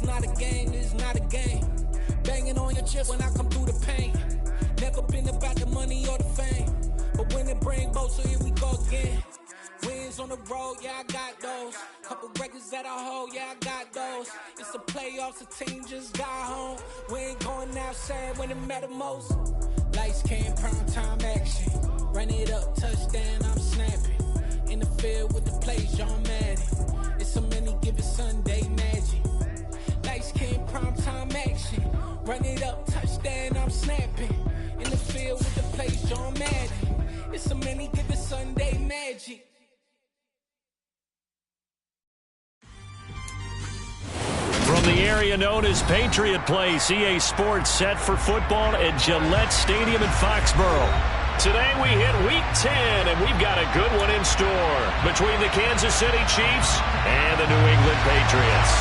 It's not a game, it's not a game. Banging on your chest when I come through the pain. Never been about the money or the fame, but when it bring both, so here we go again. Wins on the road, yeah, I got those. Couple records that I hold, yeah, I got those. It's the playoffs, the team just got home. We ain't going outside when it matter most. Lights came, prime time action. Run it up, touchdown, I'm snapping. In the field with the plays, John Madden. It's a many given Sunday magic. Lights came, prime time action. Run it up, touchdown, I'm snapping. In the field with the plays, John Madden. It's a many given Sunday magic. From the area known as Patriot Place, EA Sports set for football at Gillette Stadium in Foxborough. Today we hit Week 10, and we've got a good one in store between the Kansas City Chiefs and the New England Patriots.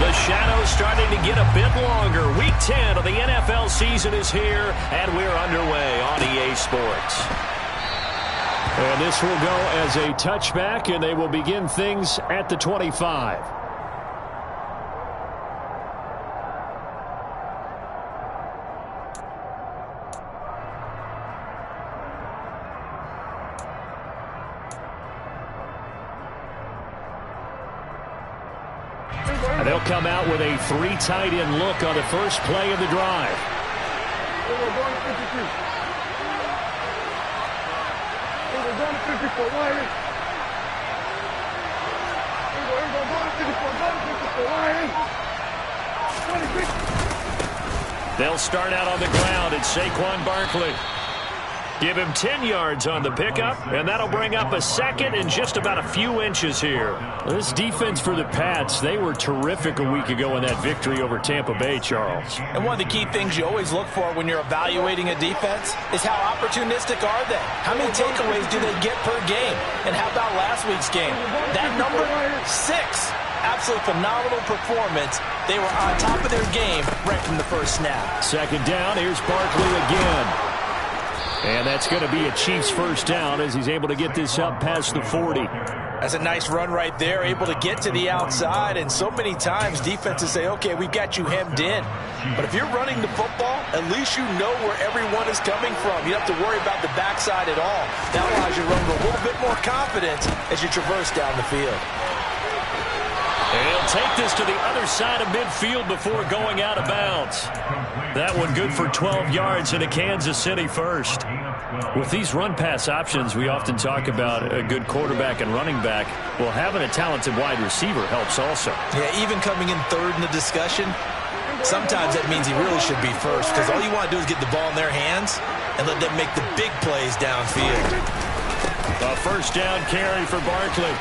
The shadow's starting to get a bit longer. Week 10 of the NFL season is here, and we're underway on EA Sports. And this will go as a touchback, and they will begin things at the 25. And they'll come out with a three tight end look on the first play of the drive. They'll start out on the ground. It's Saquon Barkley. Give him 10 yards on the pickup, and that'll bring up a second and just about a few inches here. This defense for the Pats, they were terrific a week ago in that victory over Tampa Bay, Charles. And one of the key things you always look for when you're evaluating a defense is how opportunistic are they? How many takeaways do they get per game? And how about last week's game? That number, 6. Absolutely phenomenal performance. They were on top of their game right from the first snap. Second down, here's Barkley again. And that's going to be a Chiefs first down as he's able to get this up past the 40. That's a nice run right there, able to get to the outside. And so many times defenses say, okay, we've got you hemmed in. But if you're running the football, at least you know where everyone is coming from. You don't have to worry about the backside at all. That allows you to run with a little bit more confidence as you traverse down the field. And he'll take this to the other side of midfield before going out of bounds. That one good for 12 yards in a Kansas City first. With these run-pass options, we often talk about a good quarterback and running back. Well, having a talented wide receiver helps also. Yeah, even coming in third in the discussion, sometimes that means he really should be first because all you want to do is get the ball in their hands and let them make the big plays downfield. A first down carry for Barkley.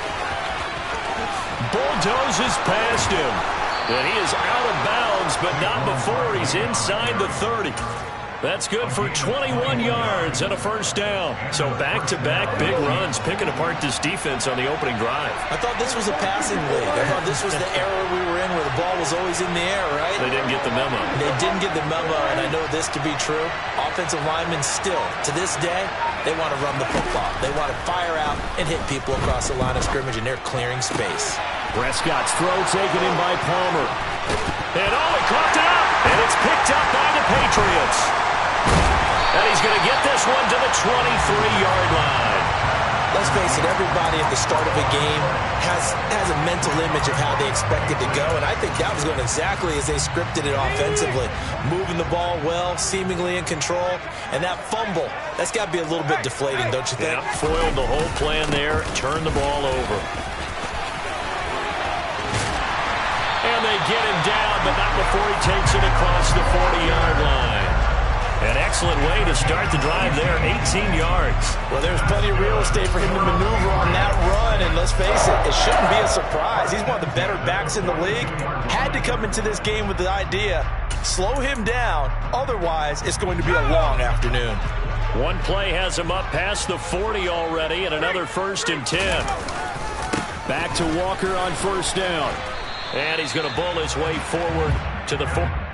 Bulldozes past him. And he is out of bounds, but not before he's inside the 30. That's good for 21 yards and a first down. So back-to-back big runs, picking apart this defense on the opening drive. I thought this was a passing league. I thought this was the era we were in where the ball was always in the air, right? They didn't get the memo. They didn't get the memo, and I know this to be true. Offensive linemen still, to this day, they want to run the football. They want to fire out and hit people across the line of scrimmage, and they're clearing space. Prescott's throw taken in by Palmer. And he caught it up, and it's picked up by the Patriots. And he's going to get this one to the 23-yard line. Let's face it, everybody at the start of a game has a mental image of how they expect it to go, and I think that was going exactly as they scripted it offensively. Moving the ball well, seemingly in control, and that fumble, that's got to be a little bit deflating, don't you think? Yeah, foiled the whole plan there, turned the ball over. And they get him down, but not before he takes it across the 40-yard line. An excellent way to start the drive there, 18 yards. Well, there's plenty of real estate for him to maneuver on that run, and let's face it, it shouldn't be a surprise. He's one of the better backs in the league. Had to come into this game with the idea, slow him down, otherwise it's going to be a long afternoon. One play has him up past the 40 already, and another 1st and 10. Back to Walker on first down. And he's going to bull his way forward to the 4.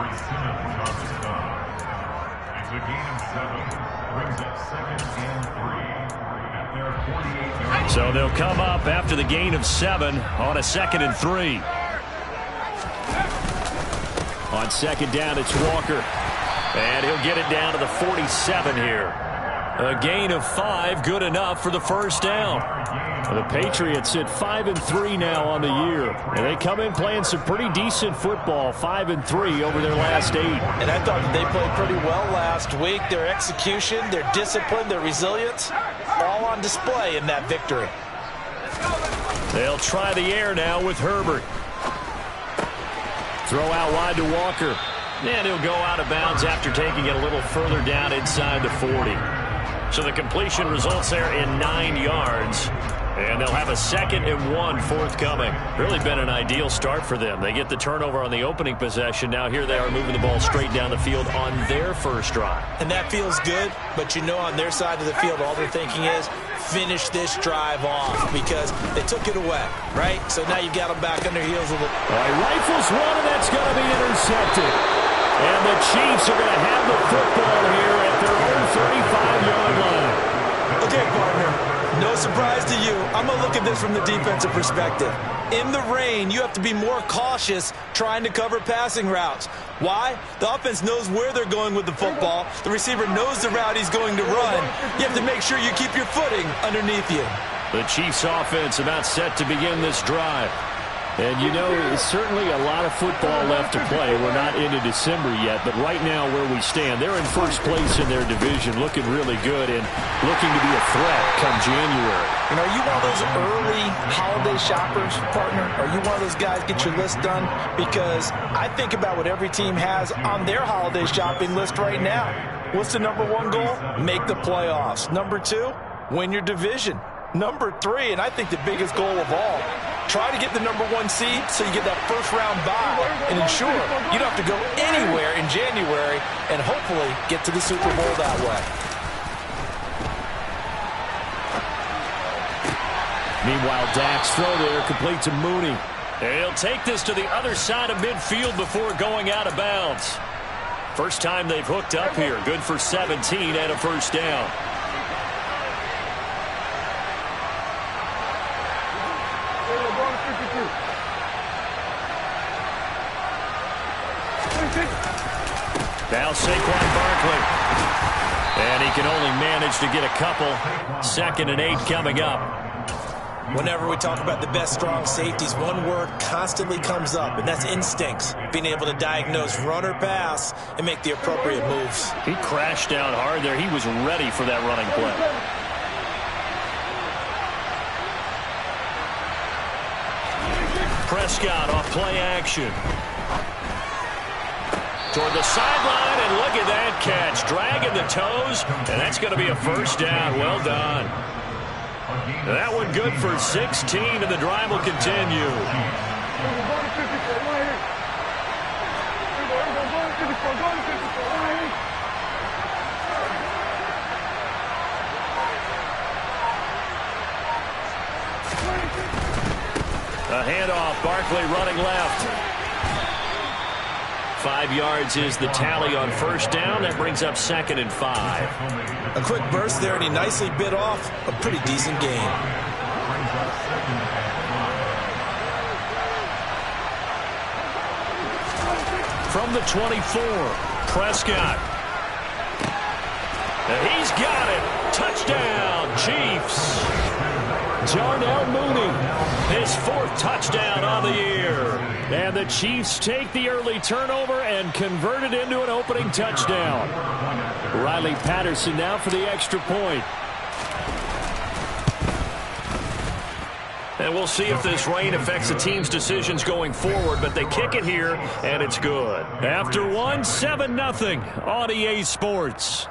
It's a gain of 7. Brings up 2nd and 3 at their 48-yard. So they'll come up after the gain of 7 on a 2nd and 3. On 2nd down, it's Walker. And he'll get it down to the 47 here. A gain of 5, good enough for the first down. The Patriots sit 5-3 now on the year. And they come in playing some pretty decent football, 5-3 over their last 8. And I thought that they played pretty well last week. Their execution, their discipline, their resilience, all on display in that victory. They'll try the air now with Herbert. Throw out wide to Walker. And he'll go out of bounds after taking it a little further down inside the 40. So the completion results there in 9 yards. And they'll have a 2nd and 1 forthcoming. Really been an ideal start for them. They get the turnover on the opening possession. Now here they are moving the ball straight down the field on their first drive. And that feels good, but you know on their side of the field all they're thinking is finish this drive off because they took it away, right? So now you got them back on their heels a little. All right, rifles one, and that's going to be intercepted. And the Chiefs are going to have the football here at their own 35-yard line. Okay, partner. No surprise to you. I'm going to look at this from the defensive perspective. In the rain, you have to be more cautious trying to cover passing routes. Why? The offense knows where they're going with the football. The receiver knows the route he's going to run. You have to make sure you keep your footing underneath you. The Chiefs offense about set to begin this drive. And, you know, it's certainly a lot of football left to play. We're not into December yet, but right now where we stand, they're in first place in their division, looking really good and looking to be a threat come January. You know, are you one of those early holiday shoppers, partner? Are you one of those guys get your list done? Because I think about what every team has on their holiday shopping list right now. What's the number 1 goal? Make the playoffs. Number 2, win your division. Number 3, and I think the biggest goal of all, try to get the number 1 seed so you get that first-round bye and ensure you don't have to go anywhere in January and hopefully get to the Super Bowl that way. Meanwhile, Dak's throw there complete to Mooney. He'll take this to the other side of midfield before going out of bounds. First time they've hooked up here. Good for 17 and a first down. Now Saquon Barkley. And he can only manage to get a couple. 2nd and 8 coming up. Whenever we talk about the best strong safeties, one word constantly comes up, and that's instincts. Being able to diagnose run or pass and make the appropriate moves. He crashed down hard there. He was ready for that running play. Prescott off play action. Toward the sideline, and look at that catch. Dragging the toes, and that's going to be a first down. Well done. That one good for 16, and the drive will continue. A handoff, Barkley running left. 5 yards is the tally on first down. That brings up 2nd and 5. A quick burst there, and he nicely bit off a pretty decent gain. From the 24, Prescott. And he's got it. Touchdown, Chiefs. Darnell Mooney, his 4th touchdown on the year. And the Chiefs take the early turnover and convert it into an opening touchdown. Riley Patterson now for the extra point. And we'll see if this rain affects the team's decisions going forward, but they kick it here, and it's good. After one, 7-0 on EA Sports.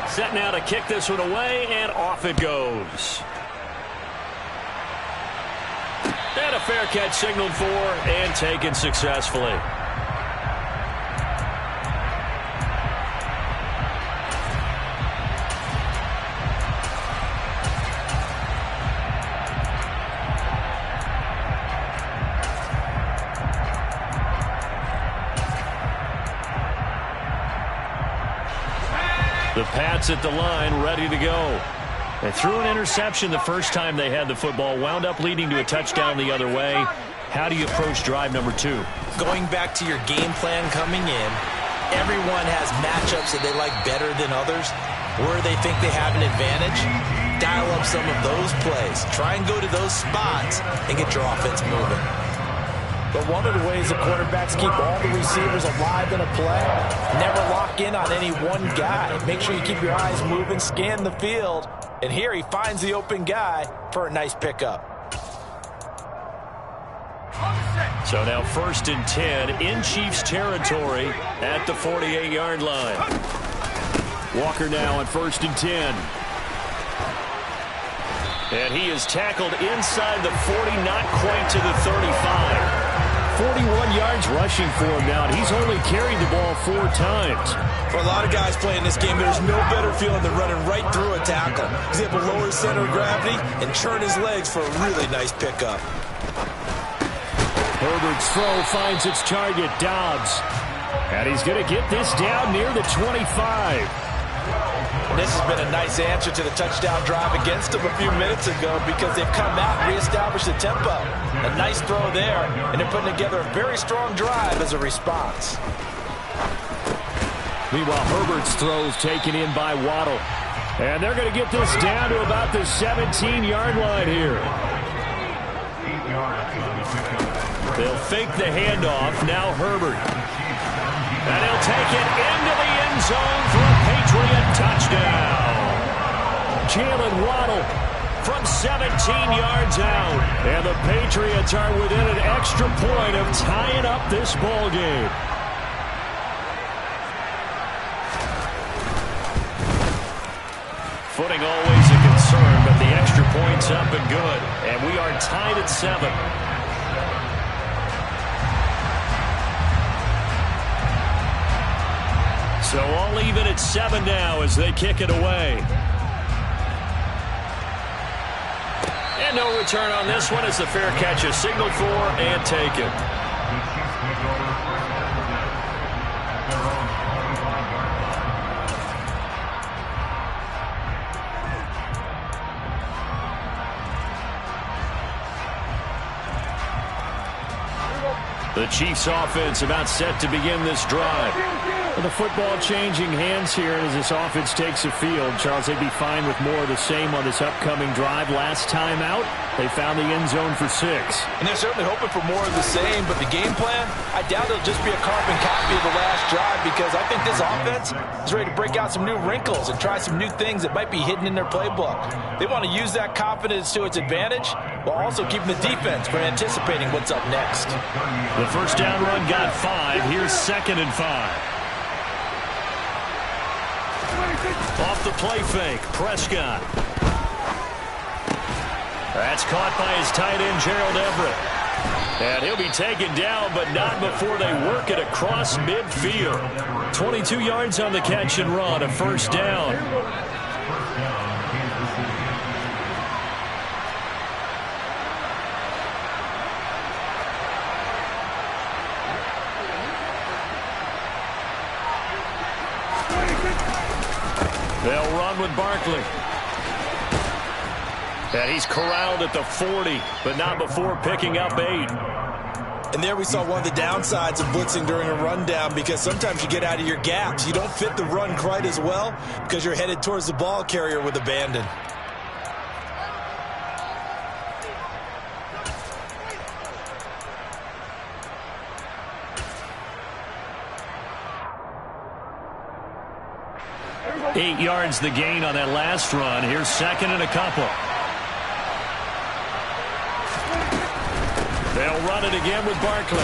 Set now to kick this one away, and off it goes. And a fair catch signaled for and taken successfully. The Pats at the line, ready to go. They threw an interception the first time they had the football, wound up leading to a touchdown the other way. How do you approach drive number 2? Going back to your game plan coming in, everyone has matchups that they like better than others. Where they think they have an advantage, dial up some of those plays. Try and go to those spots and get your offense moving. But one of the ways the quarterbacks keep all the receivers alive in a play, never lock in on any one guy. Make sure you keep your eyes moving, scan the field, and here he finds the open guy for a nice pickup. So now 1st and 10 in Chiefs territory at the 48-yard line. Walker now on 1st and 10. And he is tackled inside the 40, not quite to the 35. 41 yards rushing for him now, and he's only carried the ball 4 times. For a lot of guys playing this game, there's no better feeling than running right through a tackle. He's able to lower his center of gravity and churn his legs for a really nice pickup. Herbert's throw finds its target, Dobbs. And he's going to get this down near the 25. And this has been a nice answer to the touchdown drive against them a few minutes ago because they've come out and reestablished the tempo. A nice throw there, and they're putting together a very strong drive as a response. Meanwhile, Herbert's throw is taken in by Waddle. And they're going to get this down to about the 17-yard line here. They'll fake the handoff. Now Herbert. And he'll take it into the end zone for a Patriot touchdown. Jalen Waddle from 17 yards out. And the Patriots are within an extra point of tying up this ball game. Footing always a concern, but the extra point's up and good. And we are tied at 7. So all even at 7 now as they kick it away. And no return on this one as the fair catch is signaled for and taken. The Chiefs offense about set to begin this drive. The football changing hands here as this offense takes the field. Charles, they'd be fine with more of the same on this upcoming drive. Last time out, they found the end zone for 6. And they're certainly hoping for more of the same, but the game plan, I doubt it'll just be a carbon copy of the last drive because I think this offense is ready to break out some new wrinkles and try some new things that might be hidden in their playbook. They want to use that confidence to its advantage while also keeping the defense from anticipating what's up next. The first down run got 5. Here's 2nd and 5. Off the play fake, Prescott. That's caught by his tight end, Gerald Everett. And he'll be taken down, but not before they work it across midfield. 22 yards on the catch and run, a first down. They'll run with Barkley. And he's corralled at the 40, but not before picking up 8. And there we saw one of the downsides of blitzing during a rundown because sometimes you get out of your gaps. You don't fit the run quite as well because you're headed towards the ball carrier with abandon. Eight yards the gain on that last run. Here's 2nd and a couple. They'll run it again with Barkley.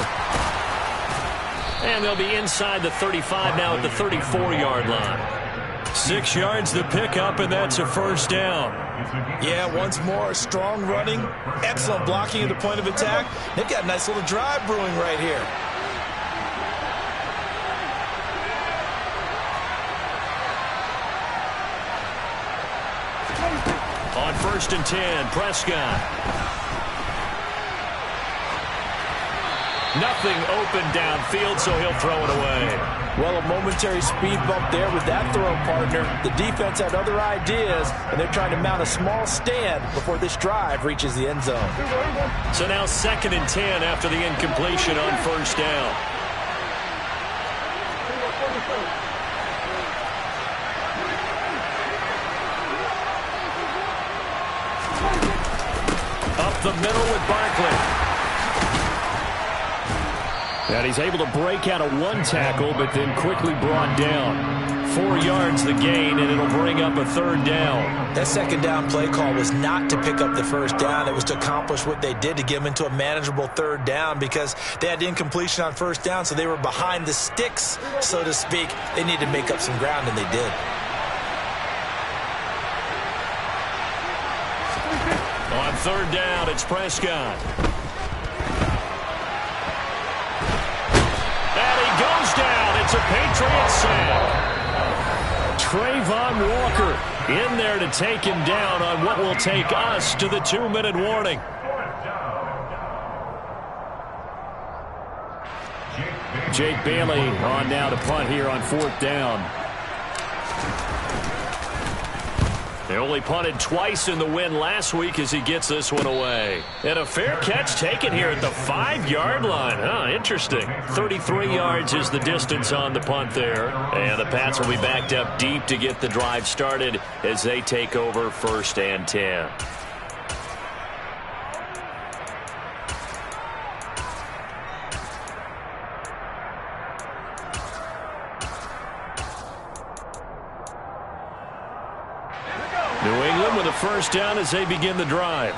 And they'll be inside the 35 now at the 34-yard line. 6 yards the pickup, and that's a first down. Yeah, once more, strong running, excellent blocking at the point of attack. They've got a nice little drive brewing right here. On 1st and 10, Prescott. Nothing open downfield, so he'll throw it away. Well, a momentary speed bump there with that throw partner. The defense had other ideas, and they're trying to mount a small stand before this drive reaches the end zone. So now 2nd and 10 after the incompletion on first down. Up the middle with Barkley. And he's able to break out of one tackle, but then quickly brought down. 4 yards the gain, and it'll bring up a 3rd down. That 2nd down play call was not to pick up the 1st down. It was to accomplish what they did, to get them into a manageable 3rd down, because they had incompletion on 1st down, so they were behind the sticks, so to speak. They needed to make up some ground, and they did. On 3rd down, it's Prescott. And he goes down. It's a Patriots sack. Trayvon Walker in there to take him down on what will take us to the 2-minute warning. Jake Bailey on now to punt here on 4th down. They only punted twice in the win last week as he gets this one away. And a fair catch taken here at the 5-yard line. Interesting. 33 yards is the distance on the punt there. And the Pats will be backed up deep to get the drive started as they take over 1st and 10. New England with a 1st down as they begin the drive.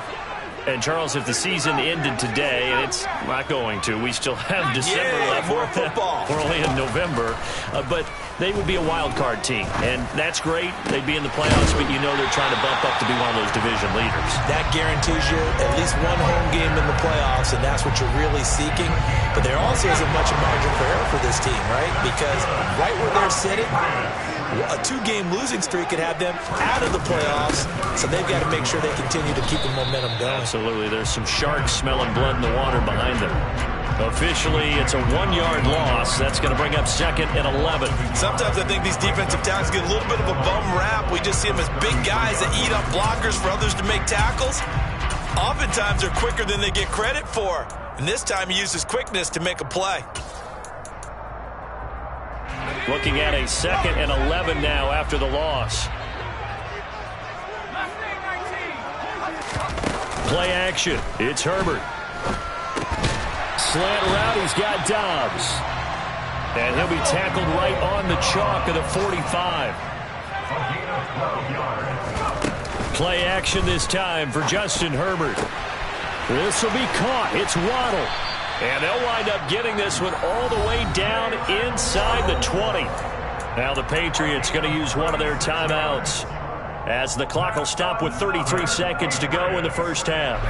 And, Charles, if the season ended today, and it's not going to, we still have December left. More football. We're only in November. But they would be a wild card team. And that's great. They'd be in the playoffs, but you know they're trying to bump up to be one of those division leaders. That guarantees you at least one home game in the playoffs, and that's what you're really seeking. But there also isn't much of margin for error for this team, right? Because right where they're sitting, a 2-game losing streak could have them out of the playoffs, so they've got to make sure they continue to keep the momentum going. Absolutely. There's some sharks smelling blood in the water behind them. Officially, it's a 1-yard loss. That's going to bring up 2nd and 11. Sometimes I think these defensive tackles get a little bit of a bum rap. We just see them as big guys that eat up blockers for others to make tackles. Oftentimes, they're quicker than they get credit for. And this time, he uses quickness to make a play. Looking at a 2nd and 11 now after the loss. Play action. It's Herbert. Slant route. He's got Dobbs. And he'll be tackled right on the chalk of the 45. Play action this time for Justin Herbert. This will be caught. It's Waddle. And they'll wind up getting this one all the way down inside the 20. Now the Patriots going to use one of their timeouts as the clock will stop with 33 seconds to go in the 1st half.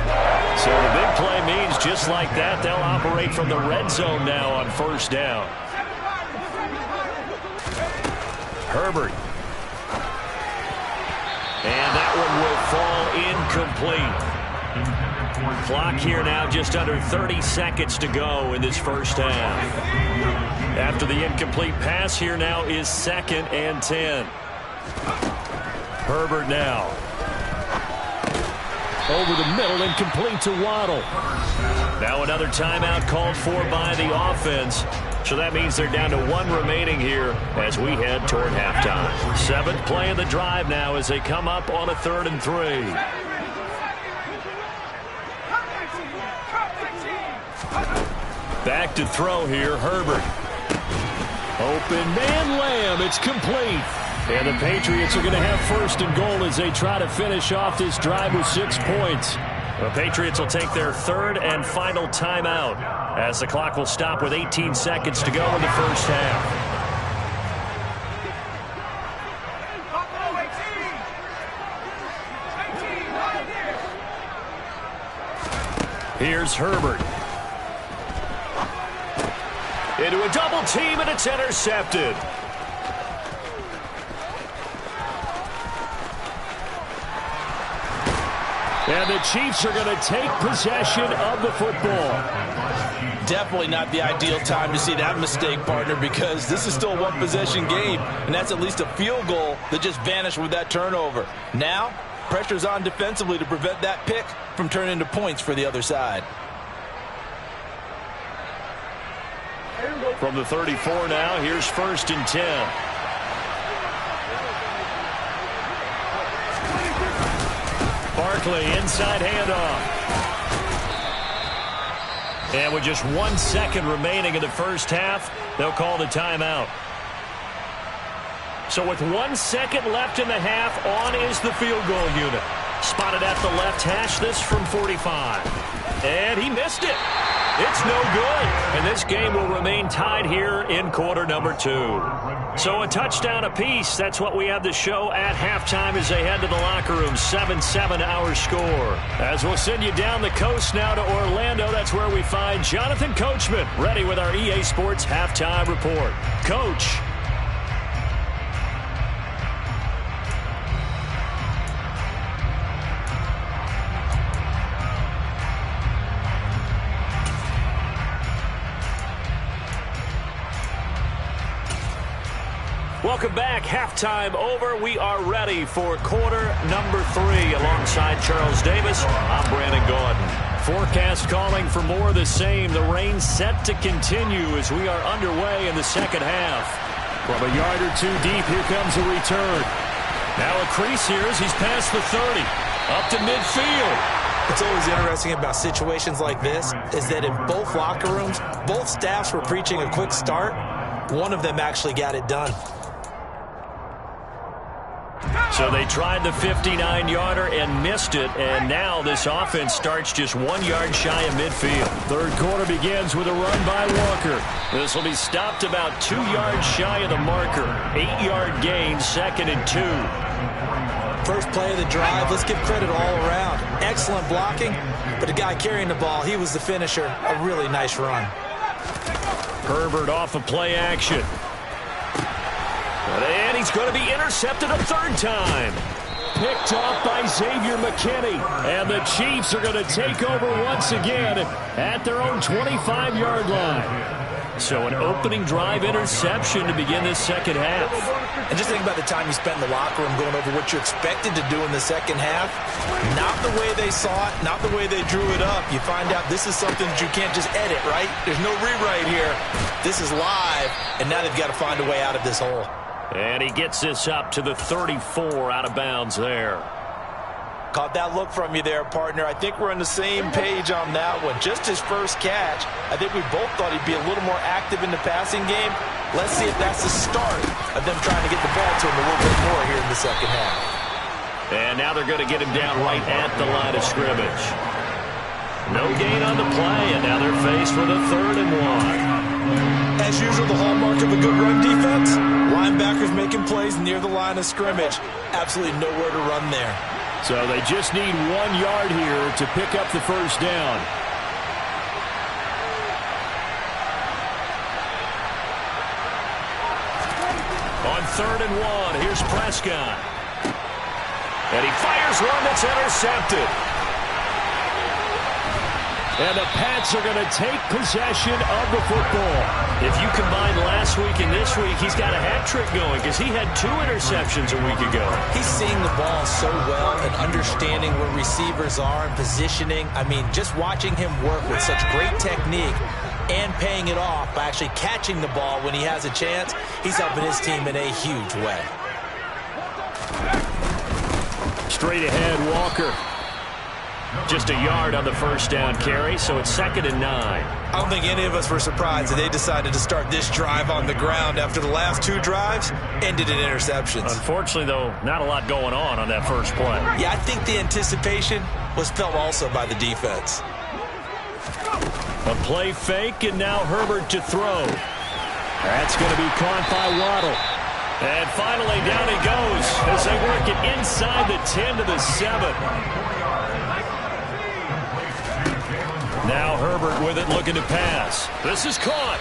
So the big play means just like that, they'll operate from the red zone now on 1st down. Herbert. And that one will fall incomplete. Clock here now just under 30 seconds to go in this 1st half. After the incomplete pass, here now is 2nd and 10. Herbert now. Over the middle and complete to Waddle. Now another timeout called for by the offense. So that means they're down to 1 remaining here as we head toward halftime. 7th play of the drive now as they come up on a 3rd and 3. Back to throw here, Herbert. Open man, Lamb. It's complete. And the Patriots are going to have 1st and goal as they try to finish off this drive with 6 points. The Patriots will take their 3rd and final timeout as the clock will stop with 18 seconds to go in the 1st half. Here's Herbert. Into a double team, and it's intercepted. And the Chiefs are going to take possession of the football. Definitely not the ideal time to see that mistake, partner, because this is still a one-possession game, and that's at least a field goal that just vanished with that turnover. Now, pressure's on defensively to prevent that pick from turning into points for the other side. From the 34 now, here's 1st and 10. Barkley, inside handoff. And with just 1 second remaining in the first half, they'll call the timeout. So with 1 second left in the half, on is the field goal unit. Spotted at the left hash, this from 45. And he missed it. It's no good. And this game will remain tied here in quarter number 2. So a touchdown apiece. That's what we have to show at halftime as they head to the locker room. 7-7 our score. As we'll send you down the coast now to Orlando, that's where we find Jonathan Coachman, ready with our EA Sports halftime report. Coach. Welcome back. Halftime over. We are ready for quarter number 3. Alongside Charles Davis, I'm Brandon Gordon. Forecast calling for more of the same. The rain set to continue as we are underway in the second half. From a yard or two deep, here comes a return. Now a crease here as he's past the 30. Up to midfield. What's always interesting about situations like this is that in both locker rooms, both staffs were preaching a quick start. One of them actually got it done. So they tried the 59-yarder and missed it, and now this offense starts just 1 yard shy of midfield. Third quarter begins with a run by Walker. This will be stopped about 2 yards shy of the marker. 8-yard gain, 2nd and 2. First play of the drive, let's give credit all around. Excellent blocking, but the guy carrying the ball, he was the finisher. A really nice run. Herbert off of play action. And he's going to be intercepted a 3rd time. Picked off by Xavier McKinney. And the Chiefs are going to take over once again at their own 25-yard line. So an opening drive interception to begin this second half. And just think about the time you spent in the locker room going over what you expected to do in the second half. Not the way they saw it, not the way they drew it up. You find out this is something that you can't just edit, right? There's no rewrite here. This is live, and now they've got to find a way out of this hole. And he gets this up to the 34 out of bounds there. Caught that look from you there, partner. I think we're on the same page on that one. Just his first catch. I think we both thought he'd be a little more active in the passing game. Let's see if that's the start of them trying to get the ball to him a little bit more here in the second half. And now they're going to get him down right at the line of scrimmage. No gain on the play, and now they're faced with a 3rd and 1. As usual, the hallmark of a good run defense, linebackers making plays near the line of scrimmage. Absolutely nowhere to run there. So they just need 1 yard here to pick up the first down. On 3rd and 1, here's Prescott. And he fires one that's intercepted. And the Pats are going to take possession of the football. If you combine last week and this week, he's got a hat trick going because he had 2 interceptions a week ago. He's seeing the ball so well and understanding where receivers are and positioning. I mean, just watching him work with such great technique and paying it off by actually catching the ball when he has a chance, he's helping his team in a huge way. Straight ahead, Walker. Just a yard on the first down carry, so it's 2nd and 9. I don't think any of us were surprised that they decided to start this drive on the ground after the last 2 drives ended in interceptions. Unfortunately, though, not a lot going on that first play. Yeah, I think the anticipation was felt also by the defense. A play fake, and now Herbert to throw. That's going to be caught by Waddle. And finally, down he goes as they work it inside the 10 to the 7. Now Herbert with it, looking to pass. This is caught.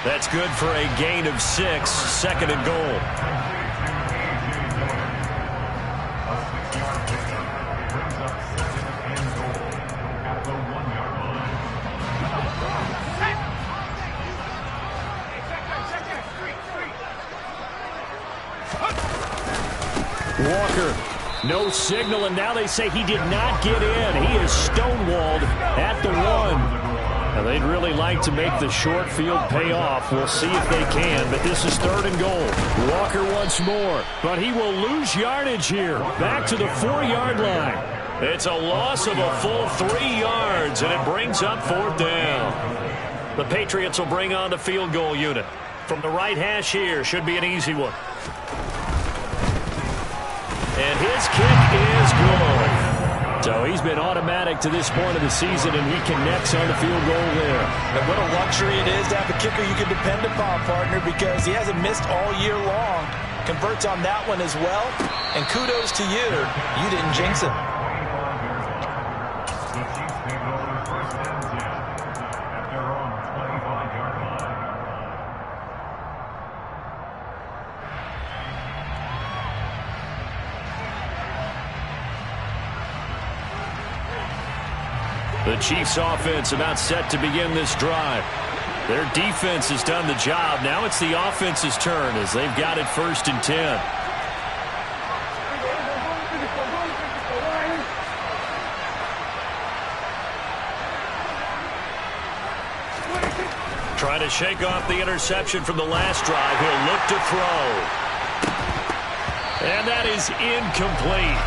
That's good for a gain of 6, 2nd and goal. Walker, no signal, and now they say he did not get in. He is stonewalled at the 1. Now, they'd really like to make the short field pay off. We'll see if they can, but this is 3rd and goal. Walker once more, but he will lose yardage here. Back to the 4-yard line. It's a loss of a full 3 yards, and it brings up 4th down. The Patriots will bring on the field goal unit. From the right hash here, should be an easy one. And his kick is good. So he's been automatic to this point of the season, and he connects on the field goal there. And what a luxury it is to have a kicker you can depend upon, partner, because he hasn't missed all year long. Converts on that one as well. And kudos to you. You didn't jinx him. The Chiefs offense about set to begin this drive. Their defense has done the job. Now it's the offense's turn as they've got it 1st and 10. Trying to shake off the interception from the last drive. He'll look to throw. And that is incomplete.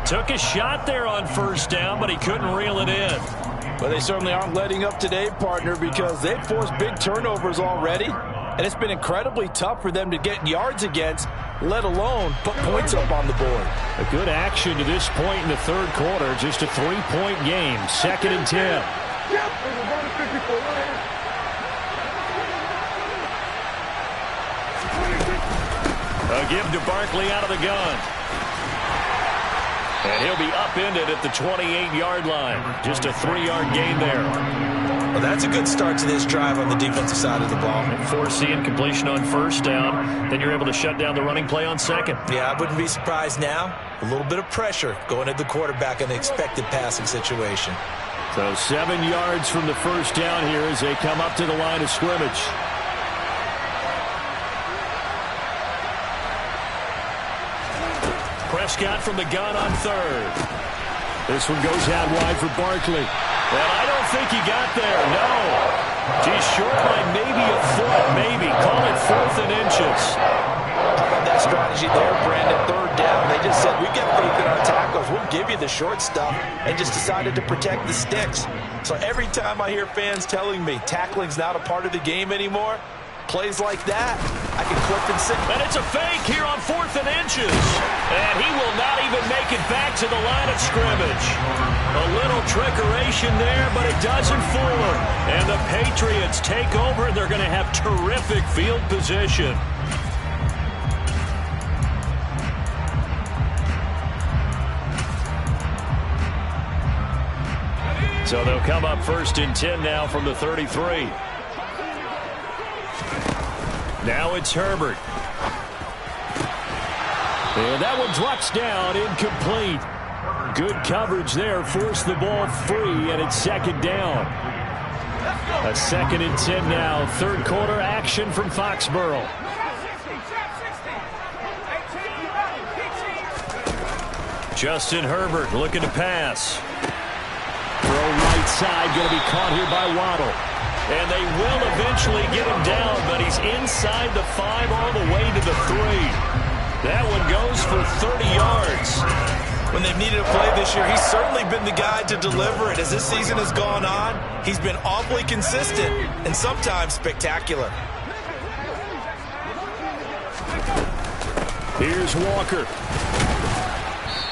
Took a shot there on 1st down, but he couldn't reel it in. Well, they certainly aren't letting up today, partner, because they've forced big turnovers already, and it's been incredibly tough for them to get yards against, let alone put points up on the board. A good action to this point in the 3rd quarter. Just a 3-point game. 2nd and 10. A give to Barkley out of the gun. And he'll be upended at the 28-yard line. Just a 3-yard gain there. Well, that's a good start to this drive on the defensive side of the ball. Force the incompletion on 1st down. Then you're able to shut down the running play on 2nd. Yeah, I wouldn't be surprised now. A little bit of pressure going at the quarterback in the expected passing situation. So 7 yards from the 1st down here as they come up to the line of scrimmage. Prescott from the gun on 3rd. This one goes out wide for Barkley. And I don't think he got there. No. He's short by maybe a foot. Maybe. Call it 4th and inches. How about that strategy there, Brandon? 3rd down. They just said, we get faith in our tackles. We'll give you the short stuff, and just decided to protect the sticks. So every time I hear fans telling me tackling's not a part of the game anymore, plays like that, I can clip and sit. And it's a fake here on 4th and inches. And he will not even make it back to the line of scrimmage. A little trickeration there, but it doesn't fool him. And the Patriots take over, and they're going to have terrific field position. So they'll come up 1st and 10 now from the 33. Now it's Herbert. And that one drops down, incomplete. Good coverage there, forced the ball free, and it's 2nd down. A 2nd and 10 now, 3rd quarter action from Foxborough. Justin Herbert looking to pass. Throw right side, going to be caught here by Waddle. And they will eventually get him down, but he's inside the 5 all the way to the 3. That one goes for 30 yards. When they've needed a play this year, he's certainly been the guy to deliver it. As this season has gone on, he's been awfully consistent and sometimes spectacular. Here's Walker.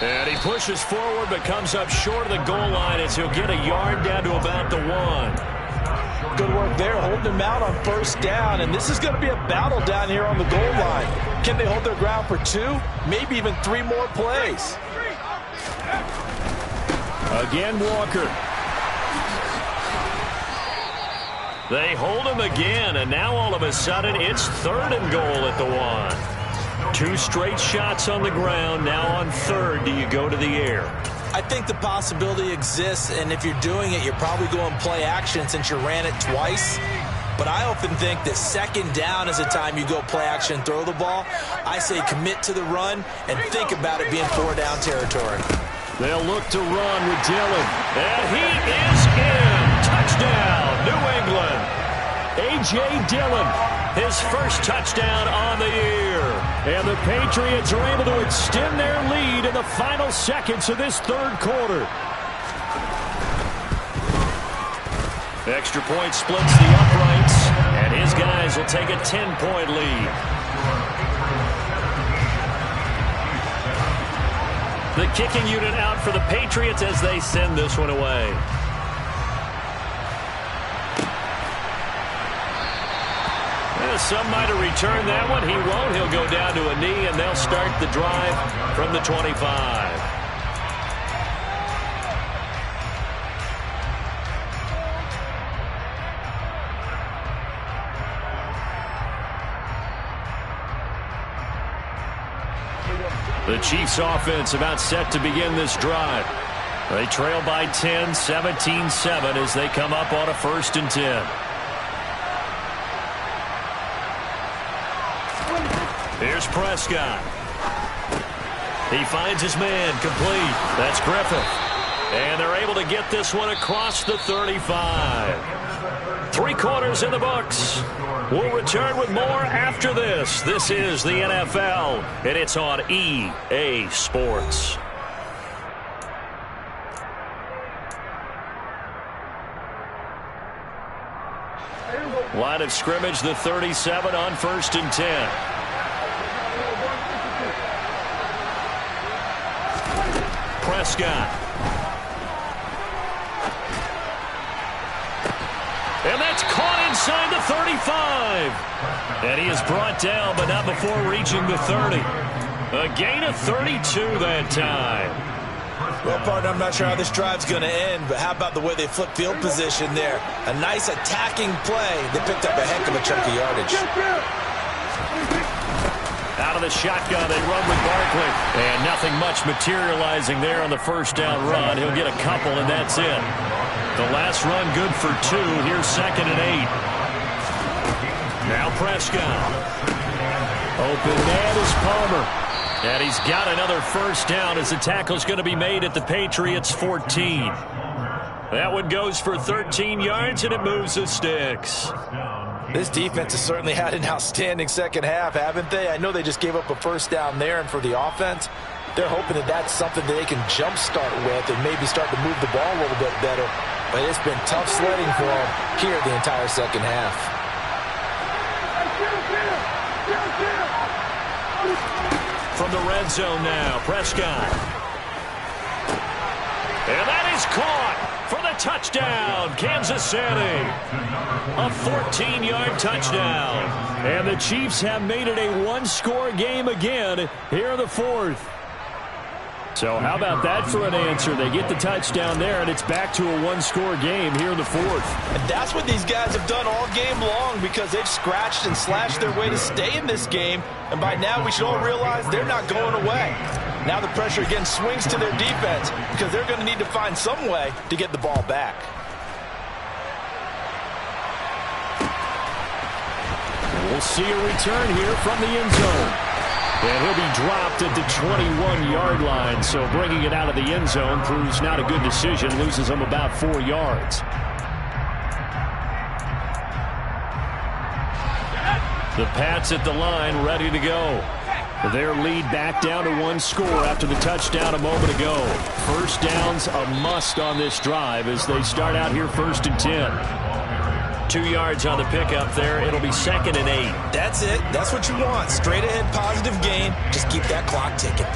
And he pushes forward but comes up short of the goal line as he'll get a yard down to about the 1. Good work there, holding him out on 1st down, and this is going to be a battle down here on the goal line. Can they hold their ground for 2, maybe even 3 more plays? Again, Walker. They hold him again, and now all of a sudden it's 3rd and goal at the 1. 2 straight shots on the ground. Now on 3rd, do you go to the air? I think the possibility exists, and if you're doing it, you're probably going play action since you ran it twice. but I often think that second down is a time you go play action, throw the ball. I say commit to the run and think about it being 4-down territory. They'll look to run with Dillon. And he is in. Touchdown, New England. A.J. Dillon, his first touchdown on the year. And the Patriots are able to extend their lead in the final seconds of this third quarter. Extra point splits the uprights, and his guys will take a 10-point lead. The kicking unit out for the Patriots as they send this one away. Some might have returned that one. He won't. He'll go down to a knee, and they'll start the drive from the 25. The Chiefs offense about set to begin this drive. They trail by 10, 17-7 as they come up on a 1st and 10. Here's Prescott. He finds his man complete. That's Griffith. And they're able to get this one across the 35. 3 quarters in the books. We'll return with more after this. This is the NFL, and it's on EA Sports. Line of scrimmage, the 37 on 1st and 10. Prescott. And that's caught inside the 35. And he is brought down, but not before reaching the 30. A gain of 32 that time. Well, partner, I'm not sure how this drive's going to end, but how about the way they flip field position there? A nice attacking play. They picked up a heck of a chunk of yardage. Out of the shotgun, they run with Barkley. And nothing much materializing there on the 1st down run. He'll get a couple, and that's it. The last run good for 2. Here's 2nd and 8. Now Prescott. Open man is Palmer. And he's got another 1st down as the tackle's going to be made at the Patriots 14. That one goes for 13 yards, and it moves the sticks. This defense has certainly had an outstanding second half, haven't they? I know they just gave up a 1st down there, and for the offense, they're hoping that that's something that they can jumpstart with and maybe start to move the ball a little bit better. But it's been tough sledding for them here the entire second half. From the red zone now, Prescott. And that is caught for the touchdown, Kansas City. A 14-yard touchdown. And the Chiefs have made it a 1-score game again here in the 4th. So how about that for an answer? They get the touchdown there, and it's back to a 1-score game here in the 4th. And that's what these guys have done all game long because they've scratched and slashed their way to stay in this game. And by now, we should all realize they're not going away. Now the pressure again swings to their defense because they're going to need to find some way to get the ball back. We'll see a return here from the end zone. And he'll be dropped at the 21-yard line, so bringing it out of the end zone proves not a good decision, loses him about 4 yards. The Pats at the line, ready to go. Their lead back down to 1 score after the touchdown a moment ago. 1st down's a must on this drive as they start out here 1st and 10. 2 yards on the pickup there. It'll be 2nd and 8. That's it. That's what you want. Straight ahead positive gain. Just keep that clock ticking.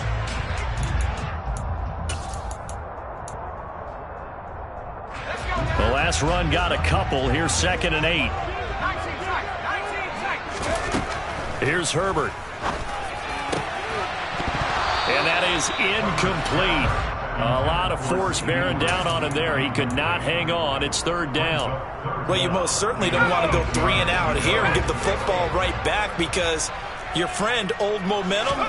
The last run got a couple. Here's 2nd and 8. Here's Herbert. And that is incomplete. A lot of force bearing down on him there. He could not hang on. It's 3rd down. Well, you most certainly don't want to go 3 and out here and get the football right back because your friend, Old Momentum,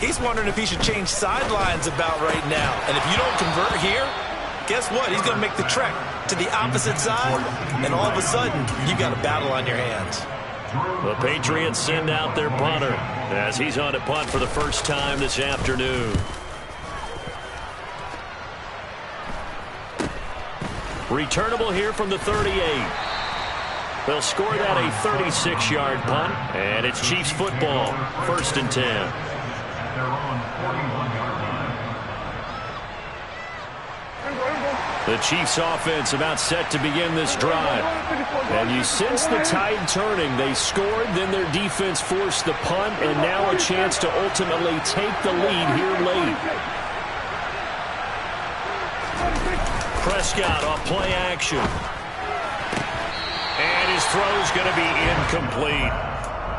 he's wondering if he should change sidelines about right now. And if you don't convert here, guess what? He's going to make the trek to the opposite side, and all of a sudden, you got a battle on your hands. The Patriots send out their punter as he's on to punt for the first time this afternoon. Returnable here from the 38. They'll score that a 36-yard punt, and it's Chiefs football, 1st and 10. At their own 41-yard line. The Chiefs offense about set to begin this drive. And you sense the tide turning. They scored, then their defense forced the punt, and now a chance to ultimately take the lead here late. Prescott off play action. And his throw is going to be incomplete.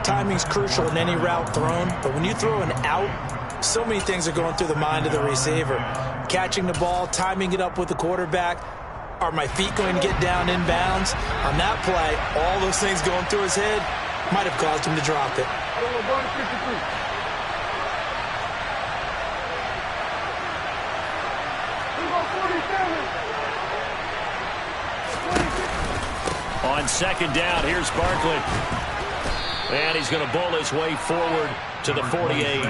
Timing's crucial in any route thrown, but when you throw an out, so many things are going through the mind of the receiver. Catching the ball, timing it up with the quarterback. Are my feet going to get down in bounds? On that play, all those things going through his head might have caused him to drop it. On 2nd down, here's Barkley. And he's going to bowl his way forward to the 48.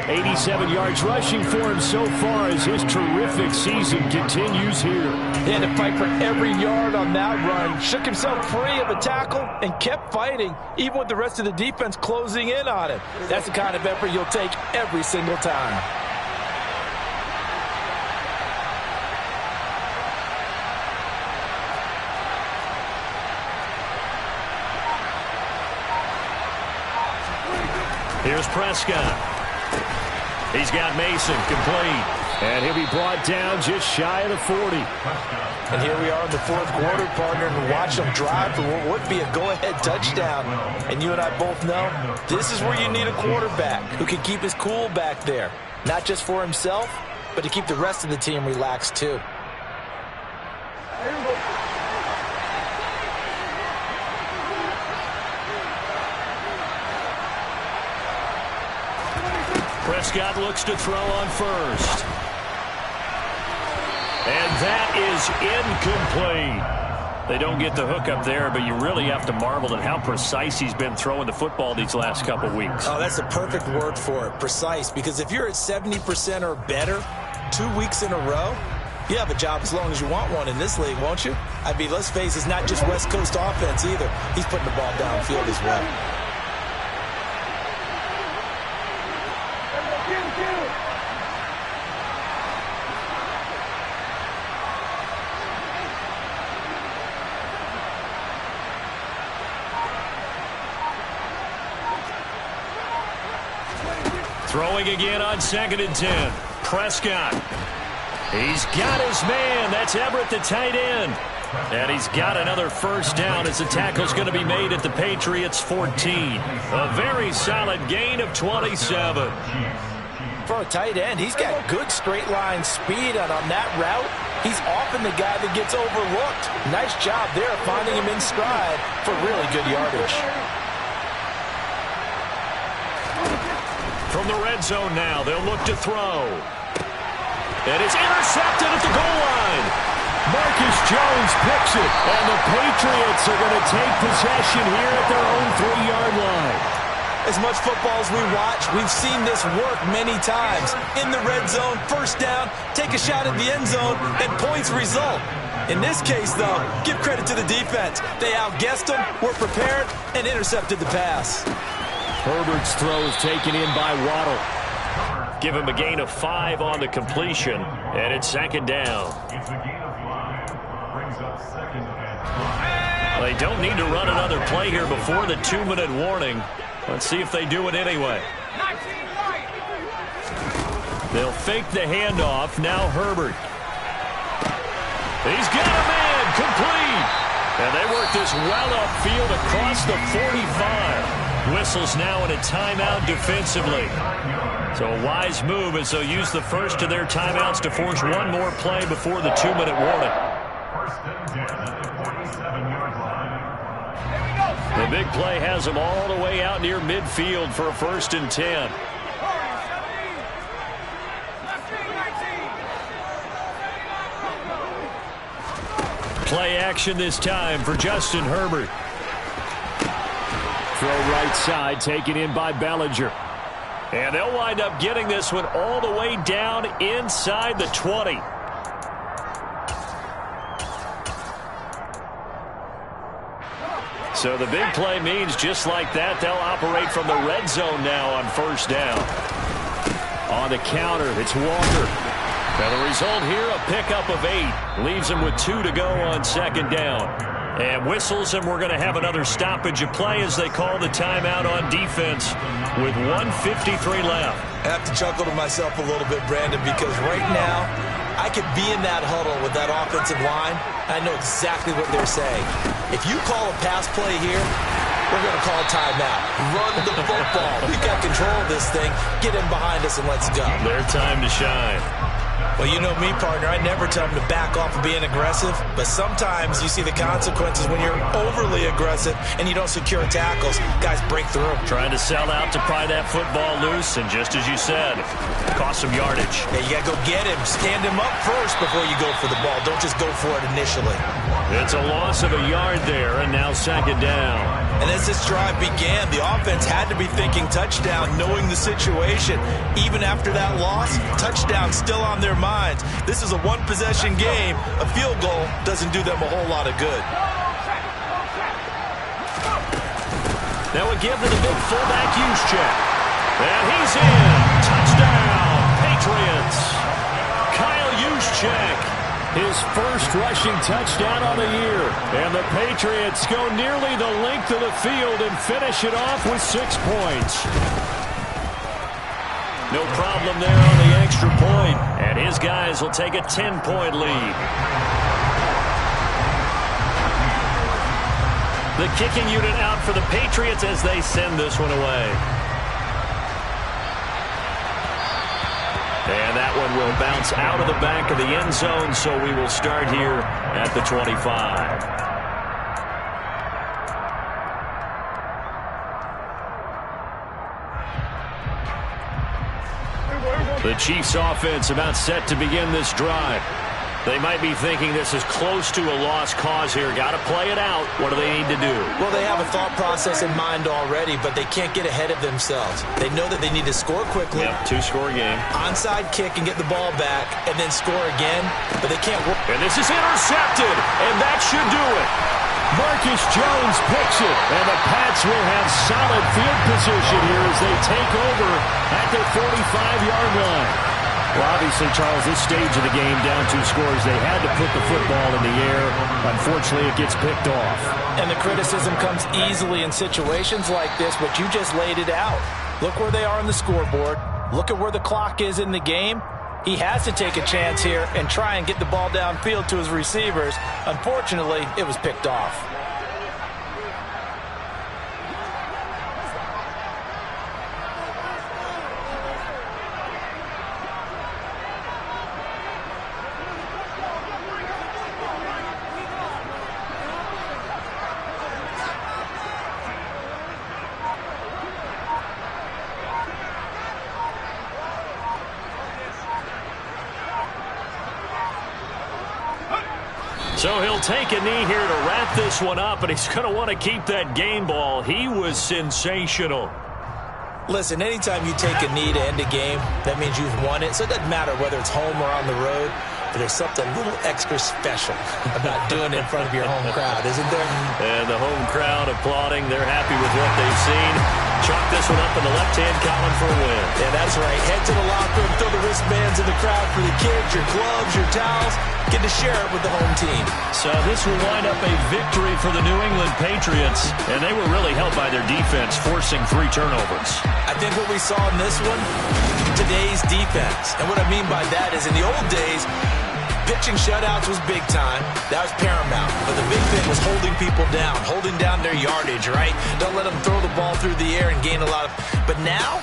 87 yards rushing for him so far as his terrific season continues here. He had to fight for every yard on that run. Shook himself free of a tackle and kept fighting, even with the rest of the defense closing in on him. That's the kind of effort you'll take every single time. Here's Prescott. He's got Mason complete. And he'll be brought down just shy of the 40. And here we are in the 4th quarter, partner, and watch them drive for what would be a go-ahead touchdown. And you and I both know this is where you need a quarterback who can keep his cool back there. Not just for himself, but to keep the rest of the team relaxed too. Prescott looks to throw on 1st. And that is incomplete. They don't get the hook up there, but you really have to marvel at how precise he's been throwing the football these last couple weeks. Oh, that's a perfect word for it, precise, because if you're at 70% or better 2 weeks in a row, you have a job as long as you want one in this league, won't you? I mean, let's face it, it's not just West Coast offense either. He's putting the ball downfield as well. Throwing again on 2nd and 10. Prescott. He's got his man. That's Everett, the tight end. And he's got another 1st down as the tackle's going to be made at the Patriots' 14. A very solid gain of 27. For a tight end, he's got good straight line speed, and on that route, he's often the guy that gets overlooked. Nice job there finding him in stride for really good yardage. From the red zone now, they'll look to throw. And it's intercepted at the goal line. Marcus Jones picks it, and the Patriots are going to take possession here at their own 3-yard line. As much football as we watch, we've seen this work many times. In the red zone, 1st down, take a shot at the end zone, and points result. In this case, though, give credit to the defense. They outguessed them, were prepared, and intercepted the pass. Herbert's throw is taken in by Waddle. Give him a gain of 5 on the completion, and it's 2nd down. It's a gain of 5. Brings up 2nd and 5. They don't need to run another play here before the 2-minute warning. Let's see if they do it anyway. They'll fake the handoff. Now Herbert. He's got a man complete. And they work this well upfield across the 45. Whistles now in a timeout defensively. So a wise move as they'll use the first of their timeouts to force one more play before the 2-minute warning. 1st and 10 at the 47-yard line. The big play has them all the way out near midfield for a 1st and 10. Play action this time for Justin Herbert. Throw right side, taken in by Bellinger. And they'll wind up getting this one all the way down inside the 20. So the big play means just like that, they'll operate from the red zone now on first down. On the counter, it's Walker. Now the result here, a pickup of 8. Leaves him with 2 to go on second down. And whistles, and we're going to have another stoppage of play as they call the timeout on defense with 1:53 left. I have to chuckle to myself a little bit, Brandon, because right now I could be in that huddle with that offensive line. I know exactly what they're saying. If you call a pass play here, we're going to call timeout. Run the football. We've got control of this thing. Get in behind us and let's go. Their time to shine. Well, you know me, partner. I never tell them to back off of being aggressive, but sometimes you see the consequences when you're overly aggressive and you don't secure tackles. Guys break through. Trying to sell out to pry that football loose, and just as you said, cost some yardage. Yeah, you got to go get him. Stand him up first before you go for the ball. Don't just go for it initially. It's a loss of a yard there, and now second down. And as this drive began, the offense had to be thinking touchdown, knowing the situation. Even after that loss, touchdown still on their minds. This is a one-possession game. A field goal doesn't do them a whole lot of good. Now we give to the big fullback use check. And he's in. Touchdown, Patriots. Kyle Juszczyk. His first rushing touchdown on the year. And the Patriots go nearly the length of the field and finish it off with 6 points. No problem there on the extra point. And his guys will take a 10-point lead. The kicking unit out for the Patriots as they send this one away. And that one will bounce out of the back of the end zone, so we will start here at the 25. The Chiefs offense about set to begin this drive. They might be thinking this is close to a lost cause here. Got to play it out. What do they need to do? Well, they have a thought process in mind already, but they can't get ahead of themselves. They know that they need to score quickly. Yep, 2-score game. Onside kick and get the ball back, and then score again, but they can't work. And this is intercepted, and that should do it. Marcus Jones picks it, and the Pats will have solid field position here as they take over at their 45-yard line. Well, obviously, Charles, this stage of the game, down 2 scores, they had to put the football in the air. Unfortunately, it gets picked off. And the criticism comes easily in situations like this, but you just laid it out. Look where they are on the scoreboard. Look at where the clock is in the game. He has to take a chance here and try and get the ball downfield to his receivers. Unfortunately, it was picked off. So he'll take a knee here to wrap this one up, and he's going to want to keep that game ball. He was sensational. Listen, anytime you take a knee to end a game, that means you've won it. So it doesn't matter whether it's home or on the road, but there's something a little extra special about doing it in front of your home crowd, isn't there? And the home crowd applauding. They're happy with what they've seen. Chalk this one up in the left-hand column for a win. Yeah, that's right. Head to the locker room, throw the wristbands in the crowd for the kids, your gloves, your towels. Get to share it with the home team. So this will wind up a victory for the New England Patriots, and they were really helped by their defense, forcing 3 turnovers. I think what we saw in this one, today's defense. And what I mean by that is in the old days, pitching shutouts was big time. That was paramount. But the big thing was holding people down, holding down their yardage, right? Don't let them throw the ball through the air and gain a lot of... But now,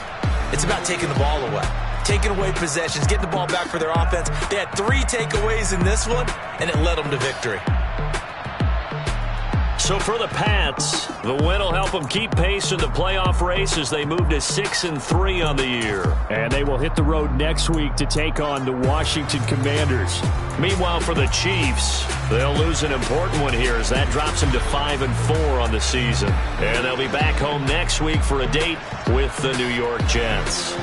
it's about taking the ball away. Taking away possessions, getting the ball back for their offense. They had 3 takeaways in this one, and it led them to victory. So for the Pats, the win will help them keep pace in the playoff race as they move to 6-3 on the year. And they will hit the road next week to take on the Washington Commanders. Meanwhile, for the Chiefs, they'll lose an important one here as that drops them to 5-4 on the season. And they'll be back home next week for a date with the New York Jets.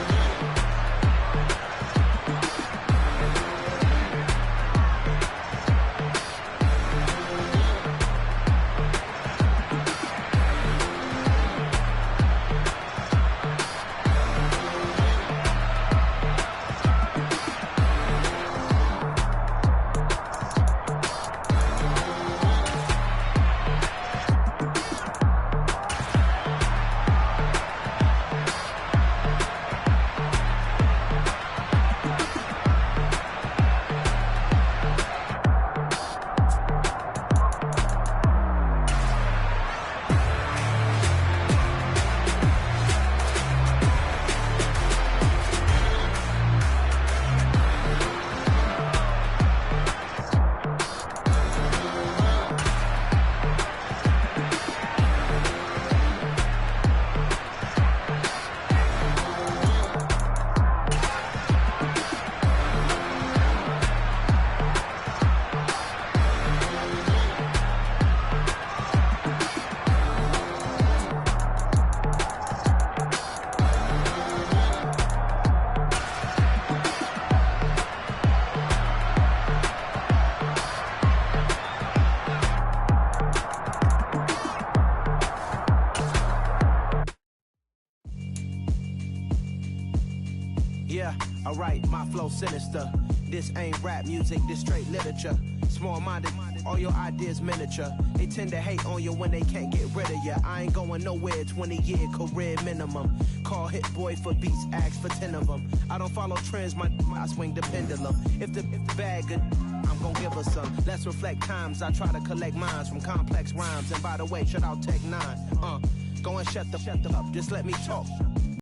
Yeah, alright, my flow sinister. This ain't rap music, this straight literature. Small-minded, all your ideas miniature. They tend to hate on you when they can't get rid of you. I ain't going nowhere, 20-year career minimum. Call hit boy for beats, ask for 10 of them. I don't follow trends, I swing the pendulum. If the bag good, I'm gon' give her some. Let's reflect times, I try to collect minds from complex rhymes. And by the way, shout out Tech 9. Go and shut the up, just let me talk.